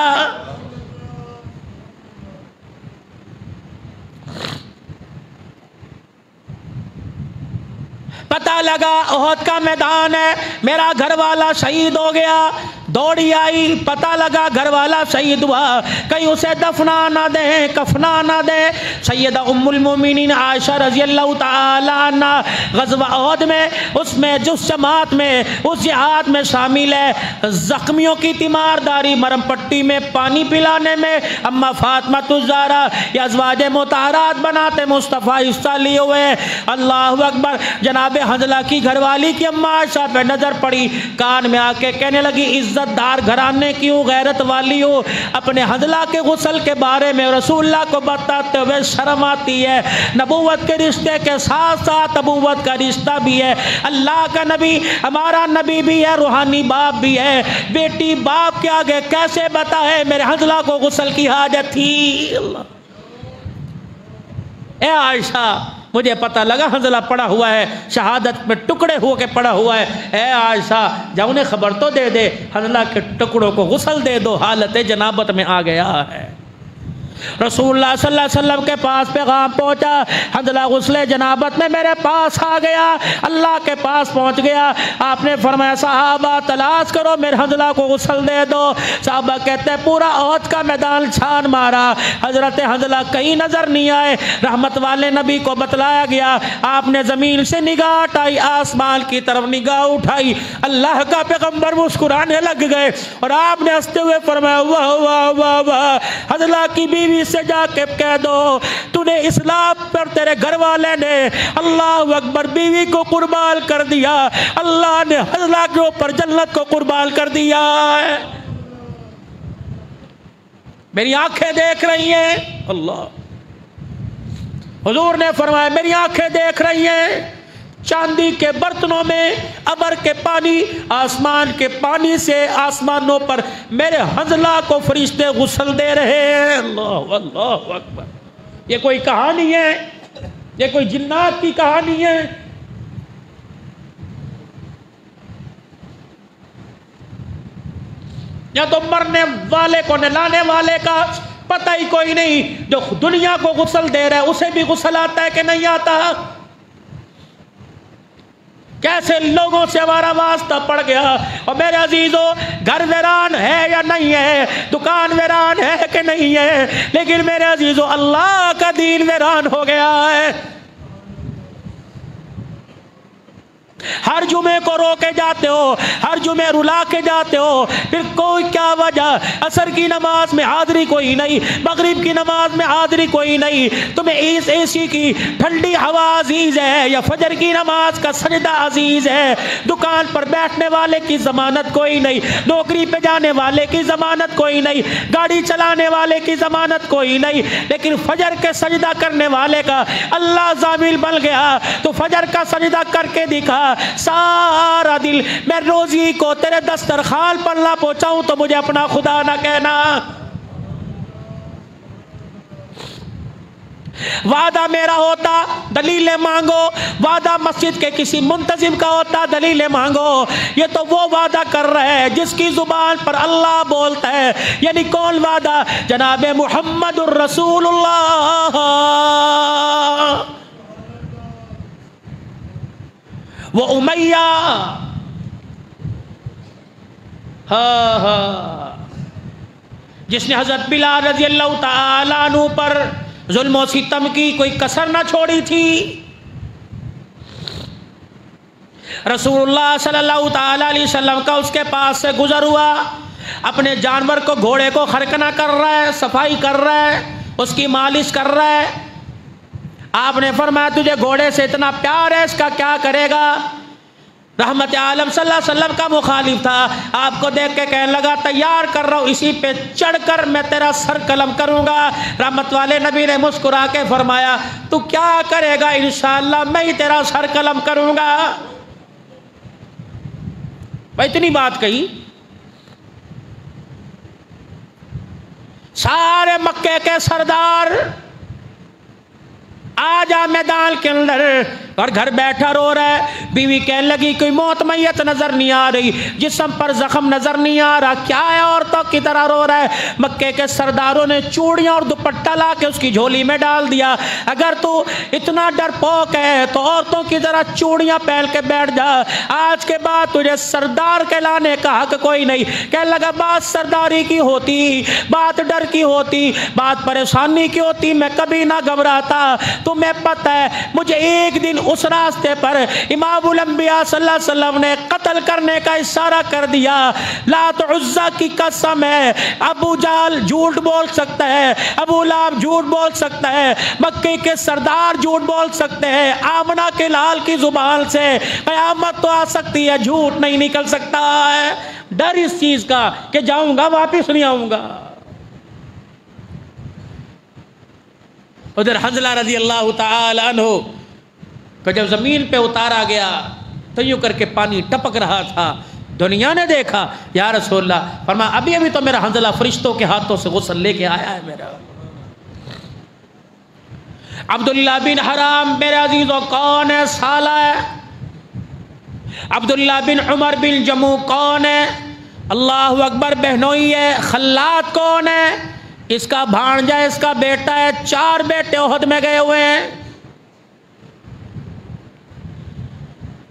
A: پتہ لگا احد کا میدان ہے، میرا گھر والا شہید ہو گیا، دوڑی آئی، پتہ لگا گھر والا شہید ہوا، کہیں اسے دفنا نہ دیں، کفنا نہ دیں۔ سیدہ ام المومنین عائشہ رضی اللہ تعالی عنہ غزوہ احد میں، اس میں جس جماعت میں، اس جہاد میں شامل ہے، زخمیوں کی تیمارداری، مرم پٹی میں پانی پلانے میں اما فاطمہ الزہرا یا ازواج مطہرات بناتے مصطفیٰ حصہ لیے ہوئے۔ اللہ اکبر۔ جناب حنظلہ کی گھر والی کی اما عائشہ پہ نظر پڑی، کان میں آ کے کہنے لگی عزت دار گھرانے کی ہوں، غیرت والی ہوں، اپنے حنظلہ کے غسل کے بارے میں رسول اللہ کو بتاتے ہوئے شرم آتی ہے۔ نبوت کے رشتے کے ساتھ ساتھ نبوت کا رشتہ بھی ہے، اللہ کا نبی ہمارا نبی بھی ہے، روحانی باپ بھی ہے، بیٹی باپ کے آگے کیسے بتائے میرے حنظلہ کو غسل کی حاجت تھی؟ اللہ، اے عائشہ مجھے پتہ لگا حنظلہ پڑا ہوا ہے، شہادت میں ٹکڑے ہو کے پڑا ہوا ہے، اے عائشہ جا انہیں خبر تو دے دے، حنظلہ کے ٹکڑوں کو غسل دے دو، حالت جنابت میں آ گیا ہے۔ رسول اللہ صلی اللہ علیہ وسلم کے پاس پیغام پہنچا، حنظلہ غسل جنابت میں میرے پاس آ گیا، اللہ کے پاس پہنچ گیا۔ آپ نے فرمایا صحابہ تلاش کرو میرے حنظلہ کو غسل دے دو۔ صحابہ کہتے ہیں پورا احد کا میدان چھان مارا، حضرت حنظلہ کہیں نظر نہیں آئے۔ رحمت والے نبی کو بتلایا گیا، آپ نے زمین سے نگاہ اٹھائی، آسمان کی طرف نگاہ اٹھائی، اللہ کا پیغمبر مسکرانے لگ گئے اور آپ نے ہنستے ہوئے فرمایا واہ واہ واہ واہ، حنظلہ کی بیوی سے جا کے کہہ دو تو نے اسلام پر تیرے گھر والے نے اللہ اکبر بیوی کو قربان کر دیا، اللہ نے حنظلہ کے اوپر جنت کو قربان کر دیا ہے۔ میری آنکھیں دیکھ رہی ہیں، اللہ حضور نے فرمایا میری آنکھیں دیکھ رہی ہیں، چاندی کے برتنوں میں ابر کے پانی، آسمان کے پانی سے آسمانوں پر میرے حنظلہ کو فرشتے غسل دے رہے ہیں۔ اللہ اللہ اکبر۔ یہ کوئی کہانی ہے؟ یہ کوئی جنات کی کہانی ہے؟ یا تو مرنے والے کو نہلانے والے کا پتہ ہی کوئی نہیں، جو دنیا کو غسل دے رہا ہے اسے بھی غسل آتا ہے کہ نہیں آتا؟ کیسے لوگوں سے ہمارا واسطہ پڑ گیا۔ اور میرے عزیزوں گھر ویران ہے یا نہیں ہے، دکان ویران ہے کہ نہیں ہے، لیکن میرے عزیزوں اللہ کا دین ویران ہو گیا ہے۔ ہر جمعے کو رو کے جاتے ہو، ہر جمعے رلا کے جاتے ہو، پھر کوئی کیا وجہ؟ عصر کی نماز میں حاضری کوئی نہیں، مغرب کی نماز میں حاضری کوئی نہیں، تمہیں اس اے سی کی ٹھنڈی ہوا عزیز ہے یا فجر کی نماز کا سجدہ عزیز ہے؟ دکان پر بیٹھنے والے کی ضمانت کوئی نہیں، نوکری پہ جانے والے کی ضمانت کوئی نہیں، گاڑی چلانے والے کی ضمانت کوئی نہیں، لیکن فجر کے سجدہ کرنے والے کا اللہ ضامن بن گیا تو فجر کا سجدہ کر کے دکھا، سارا دل میں روزی کو تیرے دسترخوان پر نہ پہنچاؤں تو مجھے اپنا خدا نہ کہنا۔ وعدہ میرا ہوتا دلیلیں مانگو، وعدہ مسجد کے کسی منتظم کا ہوتا دلیلیں مانگو، یہ تو وہ وعدہ کر رہے ہیں جس کی زبان پر اللہ بولتا ہے۔ یعنی کون وعدہ؟ جناب محمد الرسول اللہ۔ وہ امیہ، جس نے حضرت بلال رضی اللہ تعالیٰ عنہ پر ظلم و ستم کی کوئی کسر نہ چھوڑی تھی، رسول اللہ صلی اللہ تعالیٰ علیہ وسلم کا اس کے پاس سے گزر ہوا، اپنے جانور کو، گھوڑے کو خرکنا کر رہا ہے، صفائی کر رہا ہے، اس کی مالش کر رہا ہے۔ آپ نے فرمایا تجھے گھوڑے سے اتنا پیار ہے، اس کا کیا کرے گا؟ رحمت عالم صلی اللہ علیہ وسلم کا مخالف تھا، آپ کو دیکھ کے کہنے لگا تیار کر رہا ہوں، اسی پہ چڑھ کر میں تیرا سر قلم کروں گا۔ رحمت والے نبی نے مسکرا کے فرمایا تو کیا کرے گا؟ انشاءاللہ میں ہی تیرا سر قلم کروں گا۔ بھائی اتنی بات کہی، سارے مکے کے سردار آ جا میدان کے اندر، اور گھر بیٹھا رو رہا ہے۔ بیوی کہنے لگی کوئی موت میت نظر نہیں آ رہی، جسم پر زخم نظر نہیں آ رہا، کیا ہے عورتوں کی طرح رو رہا ہے؟ مکے کے سرداروں نے چوڑیاں اور دوپٹہ لا کے اس کی جھولی میں ڈال دیا، اگر تو اتنا ڈرپوک ہے تو عورتوں کی طرح چوڑیاں پہن کے بیٹھ جا، آج کے بعد تجھے سردار کہلانے کا حق کوئی نہیں۔ کہنے لگا بات سرداری کی ہوتی، بات ڈر کی ہوتی، بات پریشانی کی ہوتی، میں کبھی نہ گھبراتا۔ تمہیں پتہ ہے مجھے ایک دن اس راستے پر امام الانبیاء صلی اللہ علیہ وسلم نے قتل کرنے کا اشارہ کر دیا۔ لات عزا کی قسم ہے، ابو جہل جھوٹ بول سکتا ہے، ابو لہب جھوٹ بول سکتا ہے، مکے کے سردار جھوٹ بول سکتے ہیں، آمنہ کے لال کی زبان سے قیامت تو آ سکتی ہے، جھوٹ نہیں نکل سکتا ہے۔ ڈر اس چیز کا کہ جاؤں گا واپس نہیں آؤں گا۔ ادھر حنظلہ رضی اللہ تعالی عنہ کہ جب زمین پہ اتارا گیا تو یوں کر کے پانی ٹپک رہا تھا، دنیا نے دیکھا، یا رسول اللہ، فرمایا ابھی ابھی تو میرا حنظلہ فرشتوں کے ہاتھوں سے غسل لے کے آیا ہے میرا۔ عبداللہ بن حرام میرے عزیزوں کون ہے؟ سالہ ہے۔ عبداللہ بن عمر بن جموع کون ہے؟ اللہ اکبر، بہنوئی ہے۔ خلاد کون ہے؟ اس کا بھانجا، اس کا بیٹا ہے، 4 بیٹے احد میں گئے ہوئے ہیں،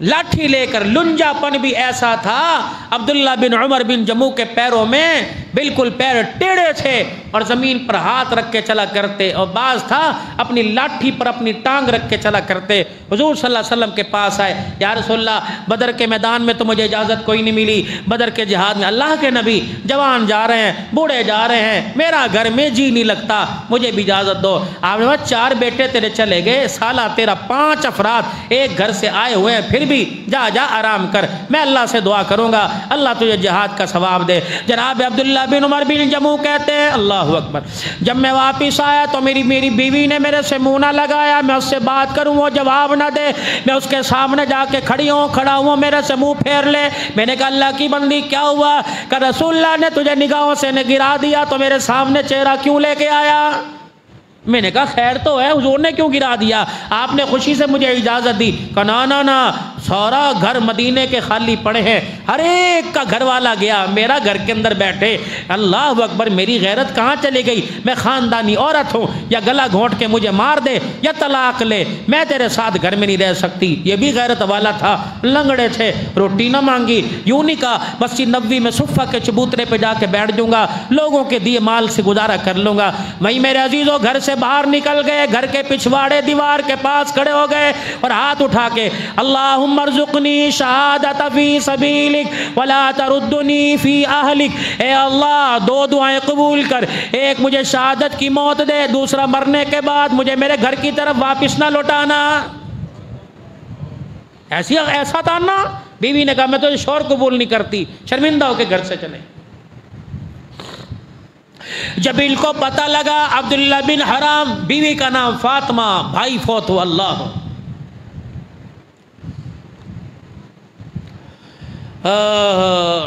A: لاٹھی لے کر۔ لنجا پن بھی ایسا تھا، عبداللہ بن عمر بن جموع کے پیروں میں بالکل پیر ٹیڑے تھے اور زمین پر ہاتھ رکھ کے چلا کرتے، اور بعض تھا اپنی لاٹھی پر اپنی ٹانگ رکھ کے چلا کرتے۔ حضور صلی اللہ علیہ وسلم کے پاس آئے، یا رسول اللہ بدر کے میدان میں تو مجھے اجازت کوئی نہیں ملی، بدر کے جہاد میں اللہ کے نبی جوان جا رہے ہیں، بوڑھے جا رہے ہیں، میرا گھر میں جی نہیں لگتا، مجھے بھی اجازت دو۔ آپ نے کہا 4 بیٹے تیرے چلے گئے، سالہ تیرا 5 افراد ایک گھر سے آئے ہوئے ہیں، پھر بھی جا جا آرام کر، میں اللہ سے دعا کروں گا اللہ تجھے جہاد کا ثواب دے۔ جناب عبداللہ بن عمر بن جموع کہتے ہیں اللہ اکبر، جب میں واپس آیا تو میری بیوی نے میرے سے منہ نہ لگایا، میں اس سے بات کروں وہ جواب نہ دے، میں اس کے سامنے جا کے کھڑا ہوں میرے سے منہ پھیر لے۔ میں نے کہا اللہ کی بندی کیا ہوا؟ کہ رسول اللہ نے تجھے نگاہوں سے گرا دیا تو میرے سامنے چہرہ کیوں لے کے آیا؟ میں نے کہا خیر تو ہے، حضور نے کیوں گرا دیا؟ آپ نے خوشی سے مجھے اجازت دی۔ کہا نا سارا گھر مدینے کے خالی پڑے ہیں، ہر ایک کا گھر والا گیا، میرا گھر کے اندر بیٹھے۔ اللہ اکبر، میری غیرت کہاں چلی گئی؟ میں خاندانی عورت ہوں، یا گلا گھونٹ کے مجھے مار دے یا طلاق لے، میں تیرے ساتھ گھر میں نہیں رہ سکتی۔ یہ بھی غیرت والا تھا، لنگڑے تھے، روٹی نہ مانگی، یوں نہیں کہا مسجد نبوی میں صفہ کے چبوترے پہ جا کے بیٹھ جاؤں گا، لوگوں کے دیے مال سے گزارا کر لوں گا۔ وہیں میرے عزیزوں گھر سے باہر نکل گئے، گھر کے پچھواڑے دیوار کے پاس کھڑے ہو گئے اور ہاتھ اٹھا کے اللہم ارزقنی شہادت فی سبیلک ولا تردنی فی اہلک، اے اللہ 2 دعائیں قبول کر، ایک مجھے شہادت کی موت دے، دوسرا مرنے کے بعد مجھے میرے گھر کی طرف واپس نہ لوٹانا۔ ایسا تھا نا؟ بیوی نے کہا میں تو شور قبول نہیں کرتی، شرمندہ ہو کے گھر سے چلے۔ جب ان کو پتہ لگا عبداللہ بن حرام، بیوی کا نام فاطمہ، بھائی فوت ہوا، اللہ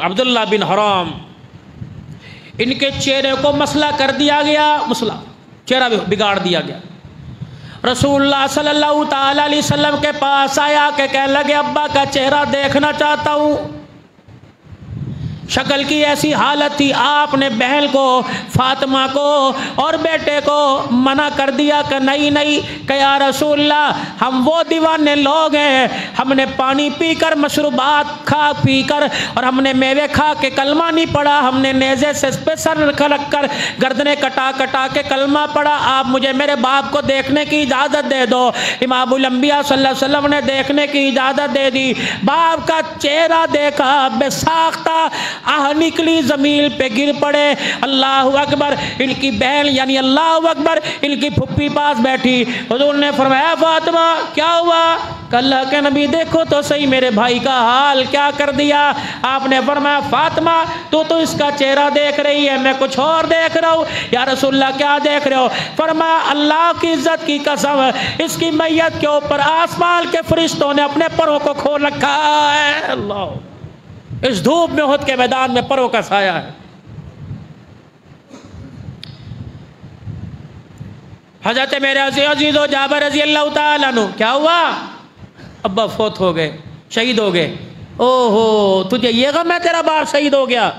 A: عبداللہ بن حرام، ان کے چہرے کو مسئلہ کر دیا گیا، مسئلہ چہرہ بگاڑ دیا گیا۔ رسول اللہ صلی اللہ تعالی علیہ وسلم کے پاس آیا کہ کہنے لگے ابا کا چہرہ دیکھنا چاہتا ہوں۔ شکل کی ایسی حالت تھی، آپ نے بہن کو فاطمہ کو اور بیٹے کو منع کر دیا کہ نہیں کہ یا رسول اللہ ہم وہ دیوانے لوگ ہیں، ہم نے پانی پی کر مشروبات کھا پی کر اور ہم نے میوے کھا کے کلمہ نہیں پڑھا، ہم نے نیزے سے پہ سر رکھ کر گردنیں کٹا کے کلمہ پڑھا، آپ مجھے میرے باپ کو دیکھنے کی اجازت دے دو۔ امام الانبیاء صلی اللہ علیہ وسلم نے دیکھنے کی اجازت دے دی، باپ کا چہرہ دیکھا، بے ساختہ آہ نکلی، زمین پہ گر پڑے۔ اللہ اکبر، ان کی بہن یعنی اللہ اکبر ان کی پھپھی پاس بیٹھی، حضور نے فرمایا فاطمہ کیا ہوا؟ کہ اللہ کے نبی دیکھو تو صحیح میرے بھائی کا حال کیا کر دیا۔ آپ نے فرمایا فاطمہ تو اس کا چہرہ دیکھ رہی ہے، میں کچھ اور دیکھ رہا ہوں۔ یا رسول اللہ کیا دیکھ رہے ہو؟ فرمایا اللہ کی عزت کی قسم اس کی میت کے اوپر آسمان کے فرشتوں نے اپنے پروں کو کھول رکھا ہے۔ اللہ، اس دھوپ میں احد کے میدان میں پروں کا سایہ ہے۔ حضرت میرے عزیز و جابر رضی اللہ تعالیٰ عنہ کیا ہوا؟ ابا فوت ہو گئے، شہید ہو گئے۔ اوہو، تجھے یہ غم ہے تیرا باپ شہید ہو گیا؟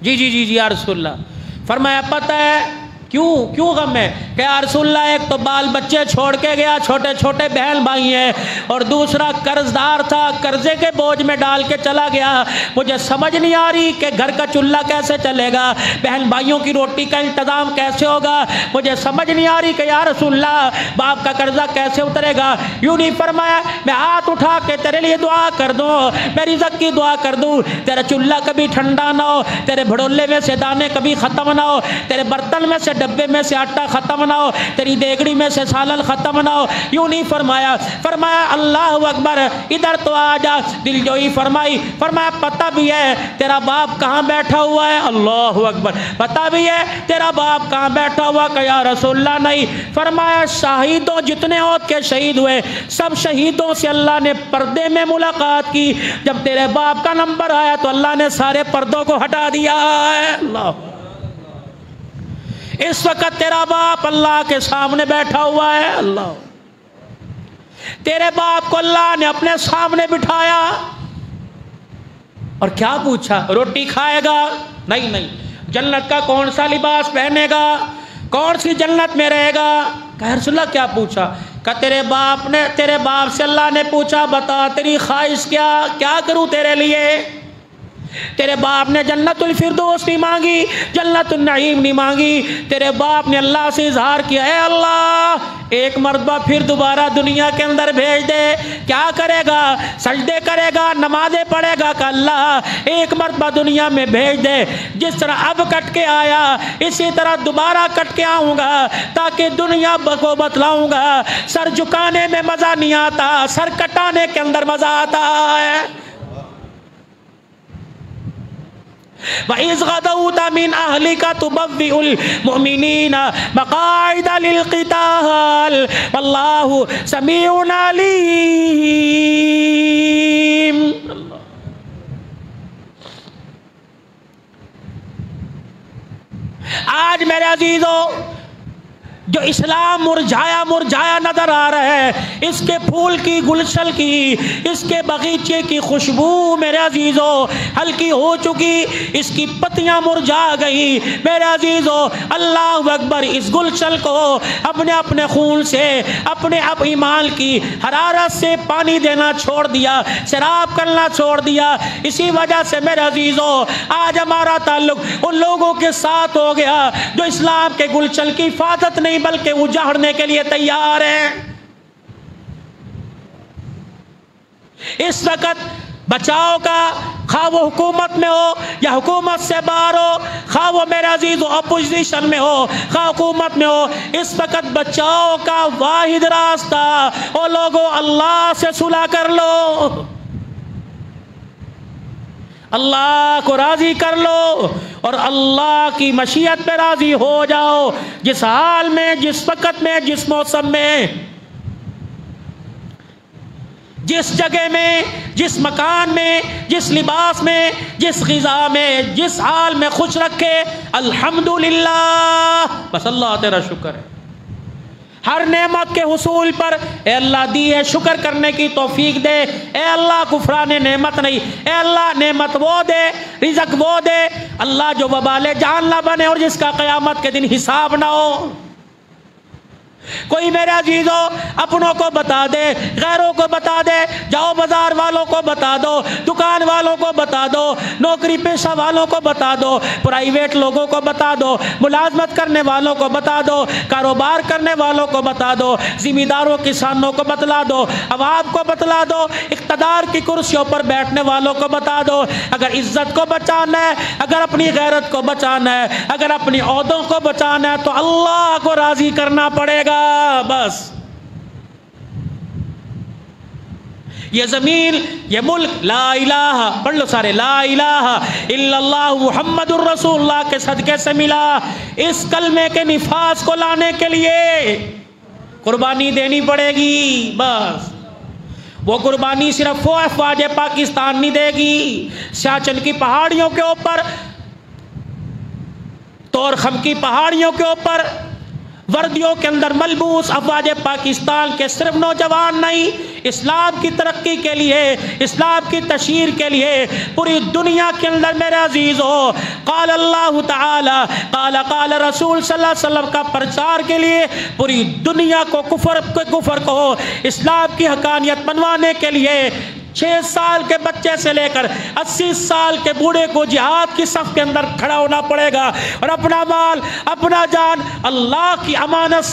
A: جی جی جی جی یا رسول اللہ۔ فرمایا پتہ ہے کیوں غم ہے؟ کہ یا رسول اللہ ایک تو بال بچے چھوڑ کے گیا، چھوٹے چھوٹے بہن بھائی ہیں، اور دوسرا قرض دار تھا، قرضے کے بوجھ میں ڈال کے چلا گیا۔ مجھے سمجھ نہیں آ رہی کہ گھر کا چولہا کیسے چلے گا، بہن بھائیوں کی روٹی کا انتظام کیسے ہوگا، مجھے سمجھ نہیں آ رہی کہ یا رسول اللہ باپ کا قرضہ کیسے اترے گا۔ یوں نہیں فرمایا میں ہاتھ اٹھا کے تیرے لیے دعا کر دوں، میری رزق کی دعا کر دوں، تیرا چولہا کبھی ٹھنڈا نہ ہو، تیرے بھڑولے میں سے دانے کبھی ختم نہ ہو، تیرے برتن میں سے ڈبے میں سے آٹا ختم نہ ہو، تیری دیگڑی میں سے سالن ختم نہ ہو۔ یوں نہیں فرمایا، فرمایا اللہ اکبر ادھر تو آ جا، دل جوئی فرمائی۔ فرمایا پتہ بھی ہے تیرا باپ کہاں بیٹھا ہوا ہے؟ اللہ اکبر، پتہ بھی ہے تیرا باپ کہاں بیٹھا ہوا؟ کہ یا رسول اللہ نہیں۔ فرمایا شہیدوں جتنے عہد کے شہید ہوئے سب شہیدوں سے اللہ نے پردے میں ملاقات کی، جب تیرے باپ کا نمبر آیا تو اللہ نے سارے پردوں کو ہٹا دیا ہے۔ اللہ، اس وقت تیرا باپ اللہ کے سامنے بیٹھا ہوا ہے۔ اللہ، تیرے باپ کو اللہ نے اپنے سامنے بٹھایا اور کیا پوچھا؟ روٹی کھائے گا؟ نہیں۔ جنت کا کون سا لباس پہنے گا؟ کون سی جنت میں رہے گا؟ کہ رسول اللہ کیا پوچھا؟ کہ تیرے باپ سے اللہ نے پوچھا بتا تیری خواہش کیا کروں تیرے لیے؟ تیرے باپ نے جنت الفردوس نہیں مانگی، جنت النعیم نہیں مانگی، تیرے باپ نے اللہ سے اظہار کیا ہے اللہ ایک مرتبہ پھر دوبارہ دنیا کے اندر بھیج دے۔ کیا کرے گا؟ سجدے کرے گا، نمازیں پڑھے گا کہ اللہ ایک مرتبہ دنیا میں بھیج دے، جس طرح اب کٹ کے آیا اسی طرح دوبارہ کٹ کے آؤں گا، تاکہ دنیا کو بتلاؤں گا سر جھکانے میں مزہ نہیں آتا، سر کٹانے کے اندر مزہ آتا ہے۔ وَإِذْ غَدَوْتَ مِنْ أَهْلِكَ تُبَوِّئُ الْمُؤْمِنِينَ مَقَاعِدَ لِلْقِتَالِ وَاللَّهُ سَمِيعٌ عَلِيمٌ۔ آج میرے عزیزو جو اسلام مرجھایا نظر آ رہا ہے، اس کے پھول کی گلشن کی، اس کے باغیچے کی خوشبو میرے عزیزو ہلکی ہو چکی، اس کی پتیاں مرجھا گئی۔ میرے عزیزو اللہ اکبر، اس گلشن کو اپنے خون سے، اپنے ایمان کی حرارت سے پانی دینا چھوڑ دیا، سیراب کرنا چھوڑ دیا۔ اسی وجہ سے میرے عزیزو آج ہمارا تعلق ان لوگوں کے ساتھ ہو گیا جو اسلام کے گلشن کی حفاظت نہیں بلکہ اجاڑنے کے لیے تیار ہیں۔ اس وقت بچاؤ کا، خواہ وہ حکومت میں ہو یا حکومت سے باہر ہو، خواہ وہ میرے عزیز اپوزیشن میں ہو خواہ حکومت میں ہو، اس وقت بچاؤ کا واحد راستہ او لوگو اللہ سے صلح کر لو، اللہ کو راضی کر لو اور اللہ کی مشیت پہ راضی ہو جاؤ۔ جس حال میں، جس وقت میں، جس موسم میں، جس جگہ میں، جس مکان میں، جس لباس میں، جس غذا میں، جس حال میں خوش رکھے، الحمدللہ، بس اللہ تیرا شکر ہے۔ ہر نعمت کے حصول پر اے اللہ دی ہے شکر کرنے کی توفیق دے، اے اللہ کفران نعمت نہیں، اے اللہ نعمت وہ دے، رزق وہ دے اللہ جو وبال جان نہ بنے اور جس کا قیامت کے دن حساب نہ ہو۔ کوئی میرے عزیزو اپنوں کو بتا دے، غیروں کو بتا دے، جاؤ بازار والوں کو بتا دو، دکان والوں کو بتا دو، نوکری پیشہ والوں کو بتا دو، پرائیویٹ لوگوں کو بتا دو، ملازمت کرنے والوں کو بتا دو، کاروبار کرنے والوں کو بتا دو، ذمہ داروں کسانوں کو بتلا دو، عوام کو بتلا دو، اقتدار کی کرسیوں پر بیٹھنے والوں کو بتا دو، اگر عزت کو بچانا ہے، اگر اپنی غیرت کو بچانا ہے، اگر اپنی عہدوں کو بچانا ہے تو اللہ کو راضی کرنا پڑے گا بس۔ یہ زمین، یہ ملک لا الہ، پڑھ لو سارے، لا الہ الا اللہ محمد الرسول اللہ کے صدقے سے ملا۔ اس کلمے کے نفاذ کو لانے کے لیے قربانی دینی پڑے گی بس۔ وہ قربانی صرف وہ افواج پاکستان نہیں دے گی، سیاچن کی پہاڑیوں کے اوپر، طورخم کی پہاڑیوں کے اوپر وردیوں کے اندر ملبوس افواج پاکستان کے صرف نوجوان نہیں، اسلام کی ترقی کے لیے، اسلام کی تشہیر کے لیے پوری دنیا کے اندر میرے عزیز ہو قال اللہ تعالی قال رسول صلی اللہ علیہ وسلم کا پرچار کے لیے پوری دنیا کو کفر کو اسلام کی حقانیت بنوانے کے لیے 6 سال کے بچے سے لے کر 80 سال کے بوڑھے کو جہاد کی صف کے اندر کھڑا ہونا پڑے گا اور اپنا مال اپنا جان اللہ کی امانت